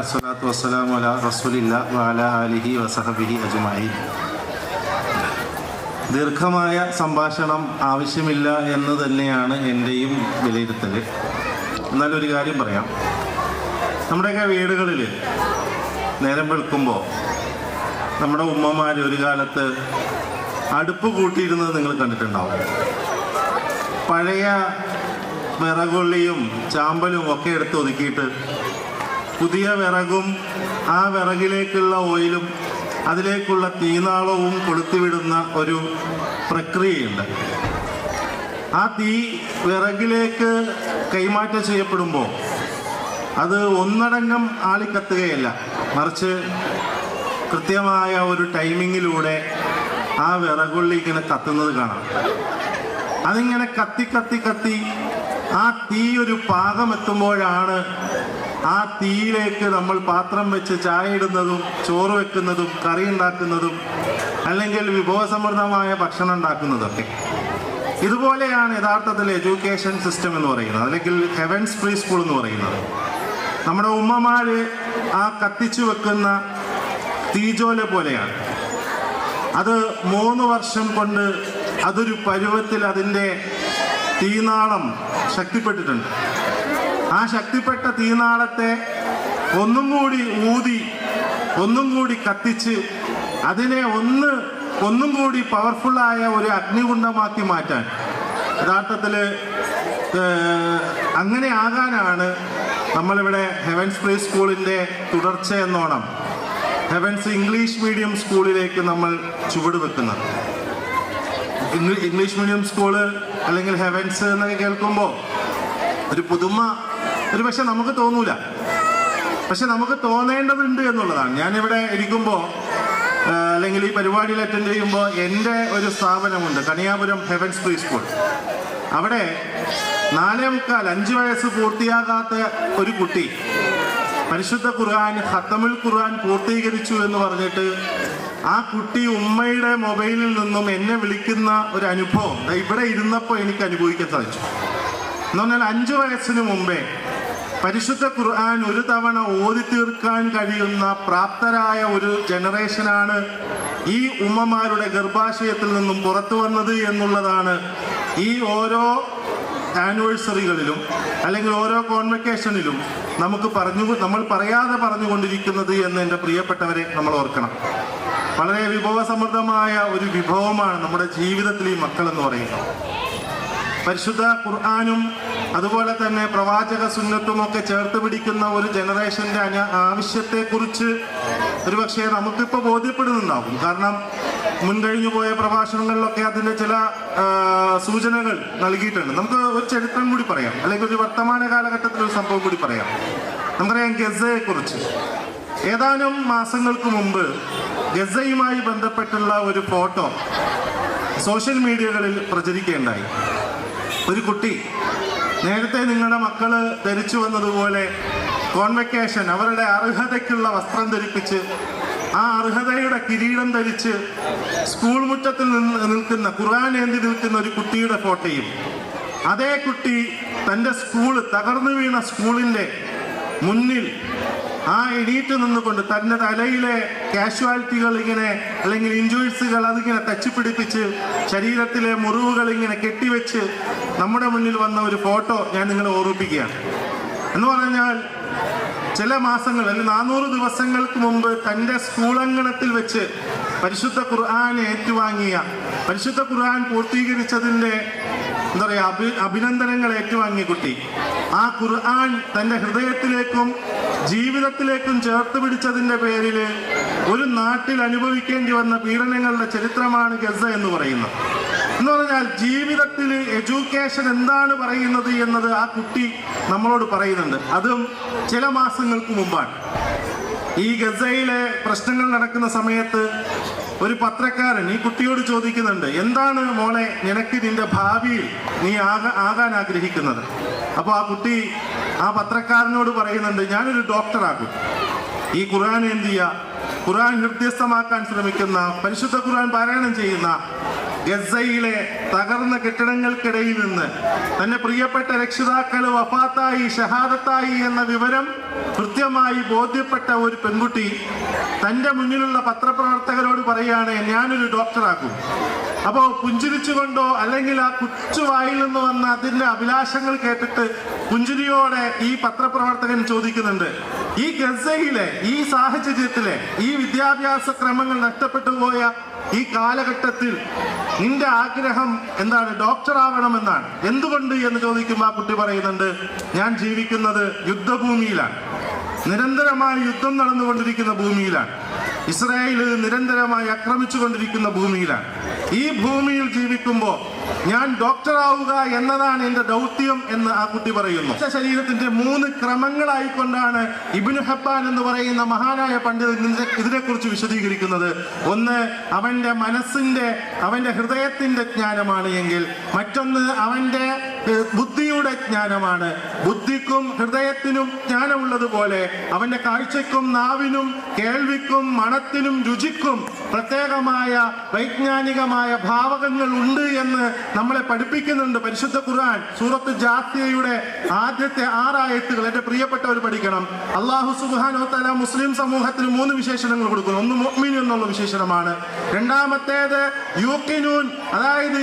അസ്സലാത്തു വസ്സലാമു അലാ റസൂലില്ലാ വഅലാ ആലിഹി വസഹബിഹി അജ്മഈൻ. ദീർഘമായ സംഭാഷണം ആവശ്യമില്ല എന്ന് തന്നെയാണ് എൻ്റെയും വിലയിരുത്തൽ. എന്നാലൊരു കാര്യം പറയാം. നമ്മുടെയൊക്കെ വീടുകളിൽ നേരം വെളുക്കുമ്പോൾ നമ്മുടെ ഉമ്മമാർ ഒരു കാലത്ത് അടുപ്പ് കൂട്ടിയിരുന്നത് നിങ്ങൾ കണ്ടിട്ടുണ്ടാവും. പഴയ വിറകൊള്ളിയും ചാമ്പലും ഒക്കെ എടുത്ത് ഒതുക്കിയിട്ട് പുതിയ വിറകും ആ വിറകിലേക്കുള്ള ഓയിലും അതിലേക്കുള്ള തീനാളവും കൊളുത്തിവിടുന്ന ഒരു പ്രക്രിയയുണ്ട്. ആ തീ വിറകിലേക്ക് കൈമാറ്റം ചെയ്യപ്പെടുമ്പോൾ അത് ഒന്നടങ്കം ആളിക്കത്തുകയല്ല, മറിച്ച് കൃത്യമായ ഒരു ടൈമിങ്ങിലൂടെ ആ വിറകുള്ളി ഇങ്ങനെ കത്തുന്നത് കാണാം. അതിങ്ങനെ കത്തി കത്തി കത്തി ആ തീ ഒരു പാകം എത്തുമ്പോഴാണ് ആ തീയിലേക്ക് നമ്മൾ പാത്രം വെച്ച് ചായ ഇടുന്നതും ചോറ് വെക്കുന്നതും കറി ഉണ്ടാക്കുന്നതും അല്ലെങ്കിൽ വിഭവസമൃദ്ധമായ ഭക്ഷണം ഉണ്ടാക്കുന്നതൊക്കെ. ഇതുപോലെയാണ് യഥാർത്ഥത്തിൽ എഡ്യൂക്കേഷൻ സിസ്റ്റം എന്ന് പറയുന്നത്, അല്ലെങ്കിൽ ഹെവൻസ് പ്രീ സ്കൂൾ എന്ന് പറയുന്നത്. നമ്മുടെ ഉമ്മമാർ ആ കത്തിച്ചു വെക്കുന്ന തീജോല പോലെയാണ്. അത് 3 വർഷം കൊണ്ട് അതൊരു പരുവത്തിൽ അതിൻ്റെ തീനാളം ശക്തിപ്പെട്ടിട്ടുണ്ട്. ആ ശക്തിപ്പെട്ട തീനാളത്തെ ഒന്നും കൂടി ഊതി ഒന്നും കൂടി കത്തിച്ച് അതിനെ ഒന്നും കൂടി പവർഫുള്ളായ ഒരു അഗ്നികുണ്ഡമാക്കി മാറ്റാൻ യഥാർത്ഥത്തിൽ അങ്ങനെ ആകാനാണ് നമ്മളിവിടെ ഹെവൻസ് പ്രീ സ്കൂളിൻ്റെ തുടർച്ച എന്നോണം ഹെവൻസ് ഇംഗ്ലീഷ് മീഡിയം സ്കൂളിലേക്ക് നമ്മൾ ചുവട് വെക്കുന്നത്. ഇംഗ്ലീഷ് മീഡിയം സ്കൂള് അല്ലെങ്കിൽ ഹെവൻസ് എന്നൊക്കെ കേൾക്കുമ്പോൾ ഒരു പുതുമ ഒരു പക്ഷെ നമുക്ക് തോന്നൂല, പക്ഷെ നമുക്ക് തോന്നേണ്ടതുണ്ട് എന്നുള്ളതാണ്. ഞാനിവിടെ ഇരിക്കുമ്പോൾ അല്ലെങ്കിൽ ഈ പരിപാടിയിൽ അറ്റൻഡ് ചെയ്യുമ്പോൾ എൻ്റെ ഒരു സ്ഥാപനമുണ്ട്, കണിയാപുരം ഹെവൻസ് പ്രീ സ്കൂൾ. അവിടെ 4.25 വയസ്സ് പൂർത്തിയാകാത്ത ഒരു കുട്ടി പരിശുദ്ധ ഖുർആൻ ഖത്തമുൽ ഖുർആൻ പൂർത്തീകരിച്ചു എന്ന് പറഞ്ഞിട്ട് ആ കുട്ടി ഉമ്മയുടെ മൊബൈലിൽ നിന്നും എന്നെ വിളിക്കുന്ന ഒരു അനുഭവം ഇവിടെ ഇരുന്നപ്പോൾ എനിക്ക് അനുഭവിക്കാൻ സാധിച്ചു. എന്ന് പറഞ്ഞാൽ 5 വയസ്സിന് മുമ്പേ പരിശുദ്ധ ഖുർആൻ ഒരു തവണ ഓതി തീർക്കാൻ കഴിയുന്ന പ്രാപ്തരായ ഒരു ജനറേഷനാണ് ഈ ഉമ്മമാരുടെ ഗർഭാശയത്തിൽ നിന്നും പുറത്തു വന്നത് എന്നുള്ളതാണ് ഈ ഓരോ ആനിവേഴ്സറികളിലും അല്ലെങ്കിൽ ഓരോ കോൺവെക്കേഷനിലും നമ്മൾ പറയാതെ പറഞ്ഞുകൊണ്ടിരിക്കുന്നത് എന്ന് എൻ്റെ പ്രിയപ്പെട്ടവരെ നമ്മൾ ഓർക്കണം. വളരെ വിഭവസമൃദ്ധമായ ഒരു വിഭവമാണ് നമ്മുടെ ജീവിതത്തിൽ ഈ മക്കൾ എന്ന് പറയുന്നത്. പരിശുദ്ധ ഖുർആനും അതുപോലെ തന്നെ പ്രവാചക സുന്നത്തും ഒക്കെ ചേർത്ത് പിടിക്കുന്ന ഒരു ജനറേഷൻ്റെ ആവശ്യത്തെക്കുറിച്ച് ഒരു പക്ഷേ നമുക്കിപ്പോൾ ബോധ്യപ്പെടുന്നുണ്ടാവും. കാരണം മുൻകഴിഞ്ഞു പോയ പ്രഭാഷണങ്ങളിലൊക്കെ അതിൻ്റെ ചില സൂചനകൾ നൽകിയിട്ടുണ്ട്. നമുക്ക് ഒരു ചരിത്രം കൂടി പറയാം, അല്ലെങ്കിൽ ഒരു വർത്തമാന കാലഘട്ടത്തിലൊരു സംഭവം കൂടി പറയാം. നമുക്കറിയാം ഗസയെക്കുറിച്ച്. ഏതാനും മാസങ്ങൾക്ക് മുമ്പ് ഗസയുമായി ബന്ധപ്പെട്ടുള്ള ഒരു ഫോട്ടോ സോഷ്യൽ മീഡിയകളിൽ പ്രചരിക്കുകയുണ്ടായി. ഒരു കുട്ടി നേരത്തെ നിങ്ങളുടെ മക്കള് ധരിച്ചു വന്നതുപോലെ കോൺവെക്കേഷൻ അവരുടെ അർഹതയ്ക്കുള്ള വസ്ത്രം ധരിപ്പിച്ച് ആ അർഹതയുടെ കിരീടം ധരിച്ച് സ്കൂൾ മുറ്റത്തിൽ നിൽക്കുന്ന ഖുർആൻ ഏന്തി നിൽക്കുന്ന ഒരു കുട്ടിയുടെ ഫോട്ടോയും, അതേ കുട്ടി തൻ്റെ തകർന്നു വീണ സ്കൂളിൻ്റെ മുന്നിൽ ആ എണീറ്റ് നിന്നുകൊണ്ട് തൻ്റെ തലയിലെ കാഷ്വാലിറ്റികൾ ഇങ്ങനെ അല്ലെങ്കിൽ ഇഞ്ചുറീസുകൾ അതിങ്ങനെ തച്ചിപ്പിടിപ്പിച്ച് ശരീരത്തിലെ മുറിവുകൾ ഇങ്ങനെ കെട്ടിവെച്ച് നമ്മുടെ മുന്നിൽ വന്ന ഒരു ഫോട്ടോ ഞാൻ നിങ്ങളെ ഓർമ്മിപ്പിക്കുകയാണ്. എന്ന് പറഞ്ഞാൽ ചില മാസങ്ങൾ അല്ലെങ്കിൽ 400 ദിവസങ്ങൾക്ക് മുമ്പ് തൻ്റെ സ്കൂളങ്കണത്തിൽ വെച്ച് പരിശുദ്ധ ഖുർആൻ ഏറ്റുവാങ്ങിയ, പരിശുദ്ധ ഖുർആൻ പൂർത്തീകരിച്ചതിൻ്റെ എന്താ പറയുക അഭിനന്ദനങ്ങൾ ഏറ്റുവാങ്ങിയ കുട്ടി ആ ഖുർആൻ തൻ്റെ ഹൃദയത്തിലേക്കും ജീവിതത്തിലേക്കും ചേർത്ത് പിടിച്ചതിൻ്റെ പേരിൽ ഒരു നാട്ടിൽ അനുഭവിക്കേണ്ടി വന്ന പീഡനങ്ങളുടെ ചരിത്രമാണ് ഗസ എന്ന് പറയുന്നത്. എന്ന് പറഞ്ഞാൽ ജീവിതത്തിൽ എഡ്യൂക്കേഷൻ എന്താണ് പറയുന്നത് എന്നത് ആ കുട്ടി നമ്മളോട് പറയുന്നുണ്ട്. അതും ചില മാസങ്ങൾക്ക് മുമ്പാണ്. ഈ ഗസയിലെ പ്രശ്നങ്ങൾ നടക്കുന്ന സമയത്ത് ഒരു പത്രക്കാരൻ ഈ കുട്ടിയോട് ചോദിക്കുന്നുണ്ട്, എന്താണ് മോളെ നിനക്ക് നിന്റെ ഭാവിയിൽ നീ ആകാൻ ആഗ്രഹിക്കുന്നത്? അപ്പോൾ ആ കുട്ടി ആ പത്രക്കാരനോട് പറയുന്നുണ്ട്, ഞാനൊരു ഡോക്ടറാകും. ഈ ഖുർആൻ എന്ത് ചെയ്യുക, ഖുർആൻ ഹൃദയസ്ഥമാക്കാൻ ശ്രമിക്കുന്ന, പരിശുദ്ധ ഖുർആൻ പാരായണം ചെയ്യുന്ന ഗസയിലെ തകർന്ന കെട്ടിടങ്ങൾക്കിടയിൽ നിന്ന് തന്റെ പ്രിയപ്പെട്ട രക്ഷിതാക്കൾ വഫാത്തായി, ഷഹാദത്തായി എന്ന വിവരം കൃത്യമായി ബോധ്യപ്പെട്ട ഒരു പെൺകുട്ടി തന്റെ മുന്നിലുള്ള പത്രപ്രവർത്തകരോട് പറയാണ്, ഞാനൊരു ഡോക്ടറാക്കും. അപ്പോ പുഞ്ചിരിച്ചുകൊണ്ടോ അല്ലെങ്കിൽ ആ കൊച്ചുവായിൽ നിന്ന് വന്ന അതിന്റെ അഭിലാഷങ്ങൾ കേട്ടിട്ട് പുഞ്ചിരിയോടെ ഈ പത്രപ്രവർത്തകൻ ചോദിക്കുന്നുണ്ട്, ഈ ഗസയിലെ ഈ സാഹചര്യത്തിലെ ഈ വിദ്യാഭ്യാസ ക്രമങ്ങൾ നഷ്ടപ്പെട്ടു പോയ ഈ കാലഘട്ടത്തിൽ നിന്റെ ആഗ്രഹം എന്താണ്? ഡോക്ടറാവണമെന്നാണ്. എന്തുകൊണ്ട് എന്ന് ചോദിക്കുമ്പോൾ ആ കുട്ടി പറയുന്നുണ്ട്, ഞാൻ ജീവിക്കുന്നത് യുദ്ധഭൂമിയിലാണ്, നിരന്തരമായി യുദ്ധം നടന്നുകൊണ്ടിരിക്കുന്ന ഭൂമിയിലാണ്, ഇസ്രായേൽ നിരന്തരമായി ആക്രമിച്ചുകൊണ്ടിരിക്കുന്ന ഭൂമിയിലാണ്. ഈ ഭൂമിയിൽ ജീവിക്കുമ്പോൾ ഞാൻ ഡോക്ടറാവുക എന്നതാണ് എന്റെ ദൗത്യം എന്ന് ആ കുട്ടി പറയുന്നു. ശരീരത്തിന്റെ 3 ക്രമങ്ങളായിക്കൊണ്ടാണ് ഇബ്നു ഹബ്ബാൻ എന്ന് പറയുന്ന മഹാനായ പണ്ഡിതൻ ഇതിനെക്കുറിച്ച് വിശദീകരിക്കുന്നത്. ഒന്ന്, അവന്റെ മനസ്സിന്റെ, അവന്റെ ഹൃദയത്തിന്റെ ജ്ഞാനമാണ് എങ്കിൽ മറ്റൊന്ന് അവന്റെ ബുദ്ധിയുടെ ജ്ഞാനമാണ്. ബുദ്ധിക്കും ഹൃദയത്തിനും ജ്ഞാനമുള്ളതുപോലെ അവന്റെ കാഴ്ചയ്ക്കും നാവിനും കേൾവിക്കും മണത്തിനും രുചിക്കും പ്രത്യേകമായ വൈജ്ഞാനികമായ ഭാവകങ്ങൾ ഉണ്ട് എന്ന് നമ്മളെ പഠിപ്പിക്കുന്നുണ്ട് പരിശുദ്ധ ഖുർആൻ. സൂറത്ത് ജാസിയയുടെ ആദ്യത്തെ 6 ആയത്തുകൾ എന്റെ പ്രിയപ്പെട്ടവർ പഠിക്കണം. അല്ലാഹു സുബ്ഹാനഹു വ തആല മുസ്ലിം സമൂഹത്തിന് 3 വിശേഷണങ്ങൾ കൊടുക്കുന്നു. ഒന്ന് മുഅ്മിൻ എന്നുള്ള വിശേഷണമാണ്. രണ്ടാമത്തേത് യൂഖിനൂൻ, അതായത്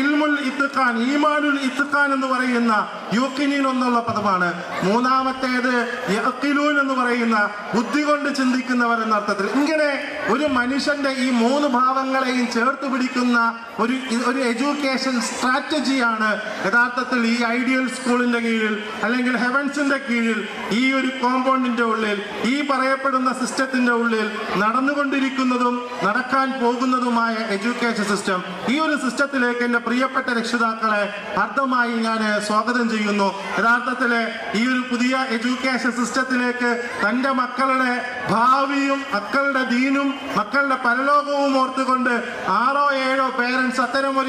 ഇൽമുൽ ഇത്ഖാൻ, ഈമാനുൽ ഇത്ഖാൻ എന്ന് പറയുന്ന യൂഖിനീൻ എന്നുള്ള പദമാണ്. മൂന്നാമത്തേത് യഖിലൂൻ എന്ന് പറയുന്ന ബുദ്ധി കൊണ്ട് ചിന്തിക്കുന്നവർ എന്ന അർത്ഥത്തിൽ. ഇങ്ങനെ ഒരു മനുഷ്യന്റെ ഈ 3 ഭാവങ്ങളെയും ചേർത്ത് പിടിക്കുന്ന ഒരു എഡ്യൂക്കേഷൻ സ്ട്രാറ്റജിയാണ് യഥാർത്ഥത്തിൽ ഈ ഐഡിയൽ സ്കൂളിന്റെ കീഴിൽ അല്ലെങ്കിൽ ഹെവൻസിന്റെ കീഴിൽ ഈ ഒരു കോമ്പൗണ്ടിന്റെ ഉള്ളിൽ ഈ പറയപ്പെടുന്ന സിസ്റ്റത്തിന്റെ ഉള്ളിൽ നടന്നുകൊണ്ടിരിക്കുന്നതും നടക്കാൻ പോകുന്നതുമായ എഡ്യൂക്കേഷൻ സിസ്റ്റം. ഈ ഒരു സിസ്റ്റത്തിലേക്ക് എന്റെ പ്രിയപ്പെട്ട രക്ഷിതാക്കളെ അർത്ഥമായി ഞാൻ സ്വാഗതം ചെയ്യുന്നു. യഥാർത്ഥത്തില് ഈ ഒരു പുതിയ എഡ്യൂക്കേഷൻ സിസ്റ്റത്തിലേക്ക് തന്റെ മക്കളുടെ ഭാവിയും മക്കളുടെ ദീനും മക്കളുടെ പരലോകവും ഓർത്തുകൊണ്ട് 6 or 7 പേരൻസ് അത്തരം ഒരു